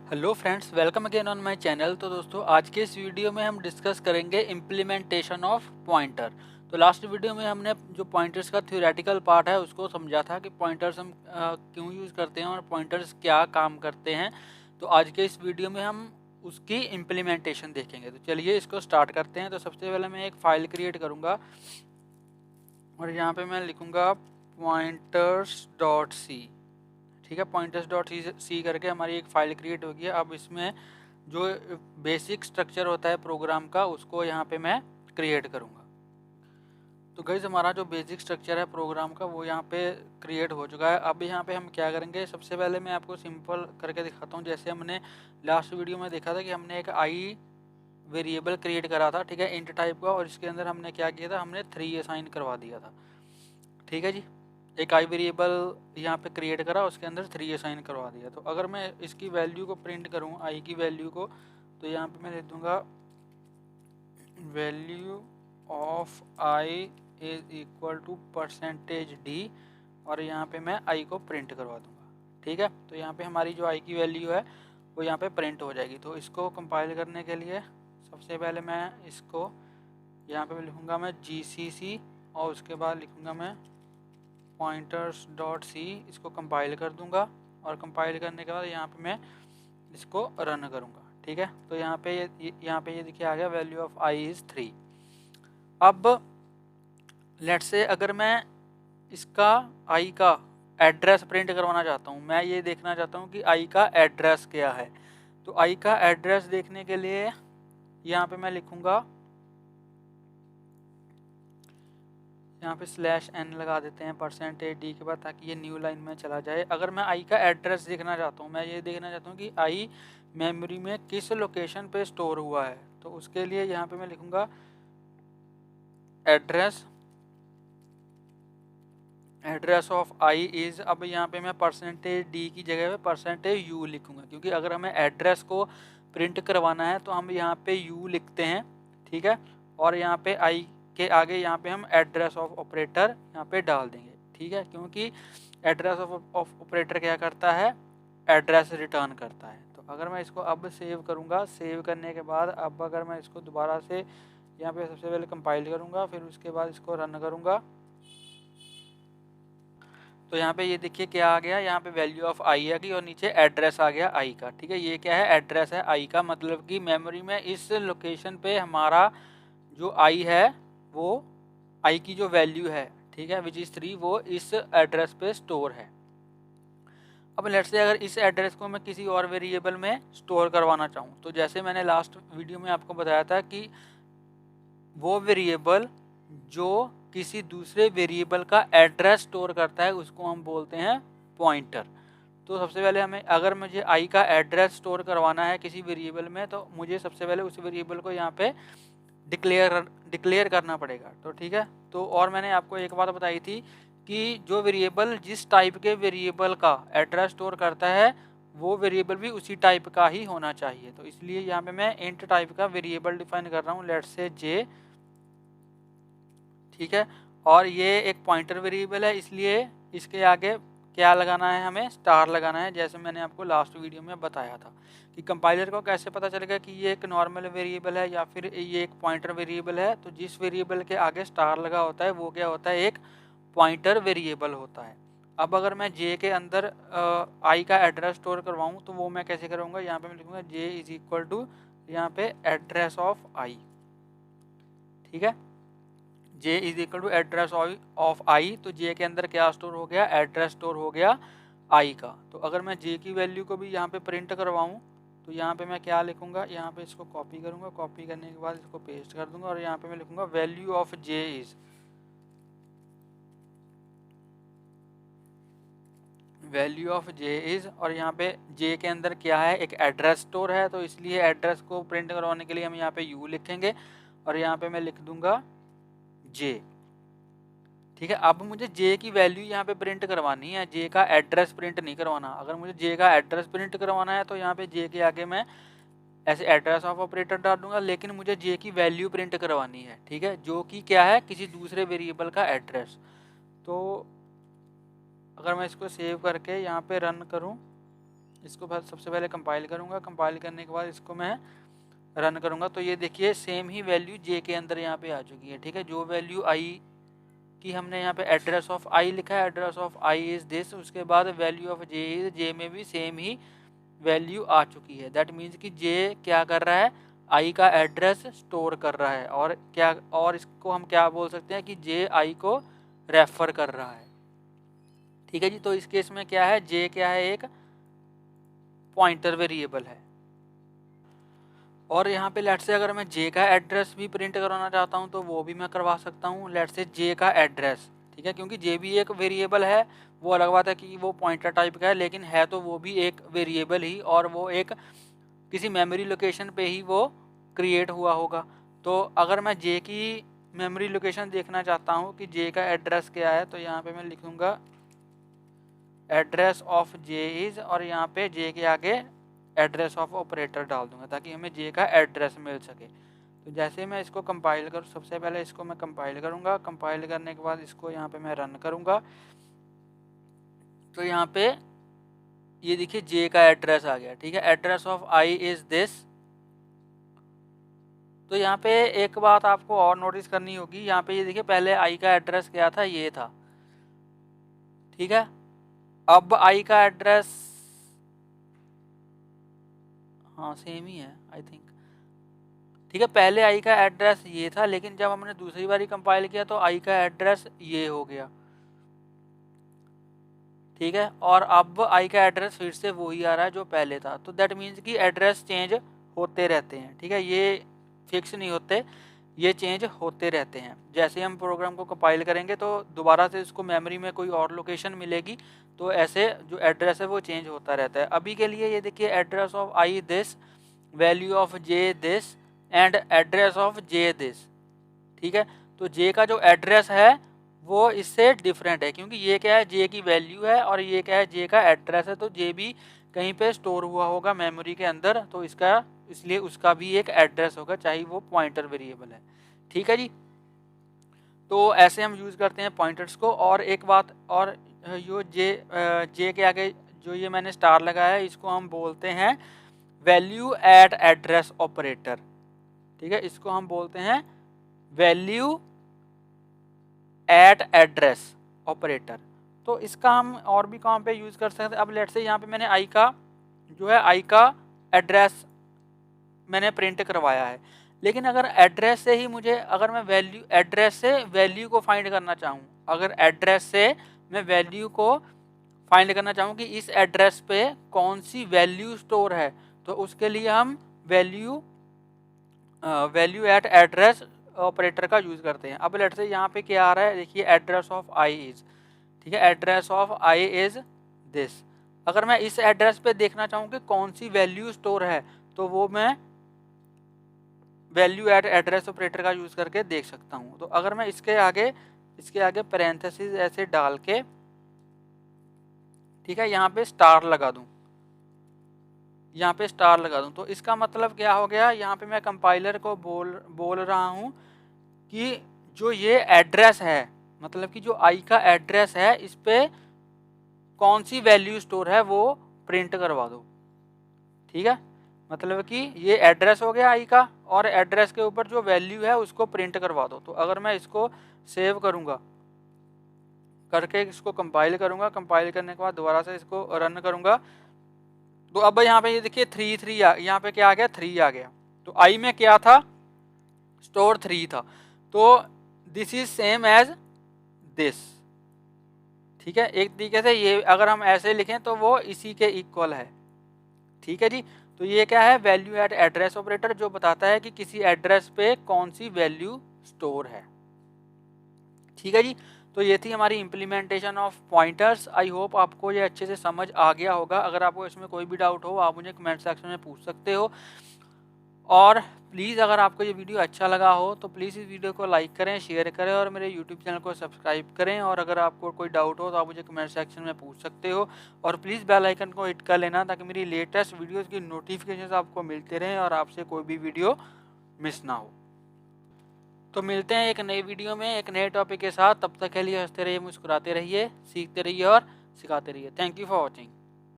Hello friends, welcome again on my channel. तो दोस्तों, आज के इस वीडियो में हम डिस्कस करेंगे इम्प्लीमेंटेशन ऑफ पॉइंटर। तो लास्ट वीडियो में हमने जो पॉइंटर्स का थ्योरेटिकल पार्ट है उसको समझा था कि पॉइंटर्स हम क्यों यूज़ करते हैं और पॉइंटर्स क्या काम करते हैं। तो आज के इस वीडियो में हम उसकी इम्प्लीमेंटेशन देखेंगे। तो चलिए इसको स्टार्ट करते हैं। तो सबसे पहले मैं एक फ़ाइल क्रिएट करूँगा और यहाँ पर मैं लिखूँगा pointers.c। ठीक है, pointers.c करके हमारी एक फ़ाइल क्रिएट होगी। अब इसमें जो बेसिक स्ट्रक्चर होता है प्रोग्राम का उसको यहाँ पे मैं क्रिएट करूँगा। तो गाइस, हमारा जो बेसिक स्ट्रक्चर है प्रोग्राम का वो यहाँ पे क्रिएट हो चुका है। अब यहाँ पे हम क्या करेंगे, सबसे पहले मैं आपको सिंपल करके दिखाता हूँ। जैसे हमने लास्ट वीडियो में देखा था कि हमने एक आई वेरिएबल क्रिएट करा था, ठीक है, इंट टाइप का, और इसके अंदर हमने क्या किया था, हमने 3 असाइन करवा दिया था। ठीक है जी, एक आई वेरिएबल यहाँ पे क्रिएट करा, उसके अंदर 3 असाइन करवा दिया। तो अगर मैं इसकी वैल्यू को प्रिंट करूँ, आई की वैल्यू को, तो यहाँ पे मैं लिख दूँगा value of I is equal to %d, और यहाँ पे मैं आई को प्रिंट करवा दूँगा। ठीक है, तो यहाँ पे हमारी जो आई की वैल्यू है वो यहाँ पे प्रिंट हो जाएगी। तो इसको कंपाइल करने के लिए सबसे पहले मैं इसको यहाँ पे लिखूँगा मैं GCC, और उसके बाद लिखूँगा मैं pointers.c। इसको कंपाइल कर दूंगा, और कंपाइल करने के बाद यहाँ पे मैं इसको रन करूँगा। ठीक है, तो यहाँ पे ये देखिए आ गया वैल्यू ऑफ आई इज़ 3। अब लेट्स से अगर मैं इसका आई का एड्रेस प्रिंट करवाना चाहता हूँ, मैं ये देखना चाहता हूँ कि आई का एड्रेस क्या है। तो आई का एड्रेस देखने के लिए यहाँ पे मैं लिखूँगा, यहाँ पे /n लगा देते हैं %d के बाद, ताकि ये न्यू लाइन में चला जाए। अगर मैं आई का एड्रेस देखना चाहता हूँ, मैं ये देखना चाहता हूँ कि आई मेमोरी में किस लोकेशन पे स्टोर हुआ है, तो उसके लिए यहाँ पे मैं लिखूँगा एड्रेस ऑफ आई इज़, अब यहाँ पे मैं %d की जगह पे %u लिखूँगा, क्योंकि अगर हमें एड्रेस को प्रिंट करवाना है तो हम यहाँ पे u लिखते हैं। ठीक है, और यहाँ पे आई के आगे यहाँ पे हम एड्रेस ऑफ ऑपरेटर यहाँ पे डाल देंगे। ठीक है, क्योंकि एड्रेस ऑफ ऑपरेटर क्या करता है, एड्रेस रिटर्न करता है। तो अगर मैं इसको अब सेव करूँगा, सेव करने के बाद अब अगर मैं इसको दोबारा से यहाँ पे सबसे पहले कंपाइल करूँगा, फिर उसके बाद इसको रन करूँगा, तो यहाँ पे ये देखिए क्या आ गया, यहाँ पे वैल्यू ऑफ आई आ गई और नीचे एड्रेस आ गया आई का। ठीक है, ये क्या है, एड्रेस है आई का, मतलब कि मेमोरी में इस लोकेशन पे हमारा जो आई है वो आई की जो वैल्यू है, ठीक है, विच इज़ 3, वो इस एड्रेस पे स्टोर है। अब लेट्स से अगर इस एड्रेस को मैं किसी और वेरिएबल में स्टोर करवाना चाहूँ, तो जैसे मैंने लास्ट वीडियो में आपको बताया था कि वो वेरिएबल जो किसी दूसरे वेरिएबल का एड्रेस स्टोर करता है उसको हम बोलते हैं पॉइंटर। तो सबसे पहले हमें, अगर मुझे आई का एड्रेस स्टोर करवाना है किसी वेरिएबल में, तो मुझे सबसे पहले उस वेरिएबल को यहाँ पे डिक्लेयर करना पड़ेगा। तो ठीक है, तो और मैंने आपको एक बात बताई थी कि जो वेरिएबल जिस टाइप के वेरिएबल का एड्रेस स्टोर करता है वो वेरिएबल भी उसी टाइप का ही होना चाहिए। तो इसलिए यहाँ पे मैं इंट टाइप का वेरिएबल डिफाइन कर रहा हूँ, लेट्स से जे। ठीक है, और ये एक पॉइंटर वेरिएबल है, इसलिए इसके आगे क्या लगाना है, हमें स्टार लगाना है, जैसे मैंने आपको लास्ट वीडियो में बताया था। कि कंपाइलर को कैसे पता चलेगा कि ये एक नॉर्मल वेरिएबल है या फिर ये एक पॉइंटर वेरिएबल है। तो जिस वेरिएबल के आगे स्टार लगा होता है वो क्या होता है, एक पॉइंटर वेरिएबल होता है। अब अगर मैं जे के अंदर आई का एड्रेस स्टोर करवाऊँ तो वो मैं कैसे करूँगा, यहाँ पे मैं लिखूँगा जे इज इक्वल टू यहाँ पे एड्रेस ऑफ आई। ठीक है, J is equal to address of I, तो जे के अंदर क्या स्टोर हो गया, एड्रेस स्टोर हो गया आई का। तो अगर मैं जे की वैल्यू को भी यहाँ पे प्रिंट करवाऊँ तो यहाँ पे मैं क्या लिखूँगा, यहाँ पे इसको कॉपी करूँगा, कॉपी करने के बाद इसको पेस्ट कर दूँगा, और यहाँ पे मैं लिखूँगा वैल्यू ऑफ जे इज़, और यहाँ पे जे के अंदर क्या है, एक एड्रेस स्टोर है, तो इसलिए एड्रेस को प्रिंट करवाने के लिए हम यहाँ पे यू लिखेंगे, और यहाँ पे मैं लिख दूँगा जे। ठीक है, अब मुझे जे की वैल्यू यहाँ पे प्रिंट करवानी है, जे का एड्रेस प्रिंट नहीं करवाना। अगर मुझे जे का एड्रेस प्रिंट करवाना है तो यहाँ पे जे के आगे मैं ऐसे एड्रेस ऑफ ऑपरेटर डाल दूंगा, लेकिन मुझे जे की वैल्यू प्रिंट करवानी है। ठीक है, जो कि क्या है, किसी दूसरे वेरिएबल का एड्रेस। तो अगर मैं इसको सेव करके यहाँ पे रन करूँ, इसको सबसे पहले कंपाइल करूँगा, कंपाइल करने के बाद इसको मैं रन करूँगा। तो ये देखिए सेम ही वैल्यू जे के अंदर यहाँ पे आ चुकी है, ठीक है। जो वैल्यू आई की हमने यहाँ पे एड्रेस ऑफ आई लिखा है, address of I is this, उसके बाद वैल्यू ऑफ जे इज, जे में भी सेम ही वैल्यू आ चुकी है। दैट मीन्स कि जे क्या कर रहा है, आई का एड्रेस स्टोर कर रहा है। और क्या, और इसको हम क्या बोल सकते हैं कि जे आई को रेफर कर रहा है, ठीक है जी। तो इस केस में क्या है, जे क्या है, एक पॉइंटर वेरिएबल है। और यहाँ पे लेट से अगर मैं जे का एड्रेस भी प्रिंट करवाना चाहता हूँ तो वो भी मैं करवा सकता हूँ। लेट से जे का एड्रेस, ठीक है, क्योंकि जे भी एक वेरिएबल है। वो अलग बात है कि वो पॉइंटर टाइप का है, लेकिन है तो वो भी एक वेरिएबल ही, और वो एक किसी मेमोरी लोकेशन पे ही वो क्रिएट हुआ होगा। तो अगर मैं जे की मेमोरी लोकेशन देखना चाहता हूँ कि जे का एड्रेस क्या है, तो यहाँ पे मैं लिखूँगा एड्रेस ऑफ जे इज़, और यहाँ पे जे के आगे एड्रेस ऑफ ऑपरेटर डाल दूंगा ताकि हमें जे का एड्रेस मिल सके। तो जैसे मैं इसको कंपाइल करूँ, सबसे पहले इसको मैं कंपाइल करूँगा, कंपाइल करने के बाद इसको यहाँ पे मैं रन करूँगा। तो यहाँ पे ये देखिए जे का एड्रेस आ गया, ठीक है। Address of I is this. तो यहाँ पे एक बात आपको और नोटिस करनी होगी, यहाँ पे ये देखिए पहले आई का एड्रेस क्या था, ये था, ठीक है। अब आई का एड्रेस, हाँ सेम ही है आई थिंक, ठीक है। पहले आई का एड्रेस ये था, लेकिन जब हमने दूसरी बारी कंपाइल किया तो आई का एड्रेस ये हो गया, ठीक है। और अब आई का एड्रेस फिर से वही आ रहा है जो पहले था। तो दैट मीन्स कि एड्रेस चेंज होते रहते हैं, ठीक है। ये फिक्स नहीं होते, ये चेंज होते रहते हैं। जैसे हम प्रोग्राम को कंपाइल करेंगे तो दोबारा से इसको मेमोरी में कोई और लोकेशन मिलेगी, तो ऐसे जो एड्रेस है वो चेंज होता रहता है। अभी के लिए ये देखिए address of I this, value of J this and address of J this, ठीक है। तो जे का जो एड्रेस है वो इससे डिफरेंट है, क्योंकि ये क्या है, जे की वैल्यू है, और ये क्या है, जे का एड्रेस है। तो जे भी कहीं पे स्टोर हुआ होगा मेमोरी के अंदर, तो इसका, इसलिए उसका भी एक एड्रेस होगा, चाहे वो पॉइंटर वेरिएबल है, ठीक है जी। तो ऐसे हम यूज़ करते हैं पॉइंटर्स को। और एक बात और, यो जे के आगे जो ये मैंने स्टार लगाया है, इसको हम बोलते हैं वैल्यू एट एड्रेस ऑपरेटर, ठीक है। इसको हम बोलते हैं वैल्यू एट एड्रेस ऑपरेटर। तो इसका हम और भी काम पे यूज़ कर सकते हैं। अब लेट से यहाँ पे मैंने आई का जो है, आई का एड्रेस मैंने प्रिंट करवाया है, लेकिन अगर एड्रेस से ही मुझे, अगर मैं वैल्यू, एड्रेस से वैल्यू को फाइंड करना चाहूँ, अगर एड्रेस से मैं वैल्यू को फाइंड करना चाहूँ कि इस एड्रेस पे कौन सी वैल्यू स्टोर है, तो उसके लिए हम वैल्यू एट एड्रेस ऑपरेटर का यूज़ करते हैं। अब लेट से यहाँ पे क्या आ रहा है, देखिए एड्रेस ऑफ आई इज़, ठीक है, address of I is this. अगर मैं इस एड्रेस पे देखना चाहूँ कि कौन सी वैल्यू स्टोर है, तो वो मैं वैल्यू एट एड्रेस ऑपरेटर का यूज़ करके देख सकता हूँ। तो अगर मैं इसके आगे पैरेंथेसिस ऐसे डाल के, ठीक है, यहाँ पे स्टार लगा दूँ, यहाँ पे स्टार लगा दूँ, तो इसका मतलब क्या हो गया, यहाँ पे मैं कंपाइलर को बोल रहा हूँ कि जो ये एड्रेस है, मतलब कि जो आई का एड्रेस है, इस पे कौन सी वैल्यू स्टोर है वो प्रिंट करवा दो, ठीक है। मतलब कि ये एड्रेस हो गया आई का, और एड्रेस के ऊपर जो वैल्यू है उसको प्रिंट करवा दो। तो अगर मैं इसको सेव करूँगा, करके इसको कंपाइल करूँगा, कंपाइल करने के बाद दोबारा से इसको रन करूँगा, तो अब यहाँ पे ये देखिए 3 यहाँ पे क्या आ गया, 3 आ गया। तो आई में क्या था, स्टोर 3 था। तो this is same as this, ठीक है। एक तरीके से ये अगर हम ऐसे लिखें तो वो इसी के इक्वल है, ठीक है जी। तो ये क्या है, वैल्यू एट एड्रेस ऑपरेटर, जो बताता है कि किसी एड्रेस पे कौन सी वैल्यू स्टोर है, ठीक है जी। तो ये थी हमारी implementation of pointers. I hope आपको ये अच्छे से समझ आ गया होगा। अगर आपको इसमें कोई भी डाउट हो, आप मुझे कमेंट सेक्शन में पूछ सकते हो। और प्लीज़ अगर आपको ये वीडियो अच्छा लगा हो तो प्लीज़ इस वीडियो को लाइक करें, शेयर करें, और मेरे यूट्यूब चैनल को सब्सक्राइब करें। और अगर आपको कोई डाउट हो तो आप मुझे कमेंट सेक्शन में पूछ सकते हो। और प्लीज़ बेल आइकन को हिट कर लेना ताकि मेरी लेटेस्ट वीडियोज़ की नोटिफिकेशन आपको मिलते रहें और आपसे कोई भी वीडियो मिस ना हो। तो मिलते हैं एक नई वीडियो में एक नए टॉपिक के साथ। तब तक के लिए हंसते रहिए, मुस्कुराते रहिए, सीखते रहिए और सिखाते रहिए। Thank you for watching.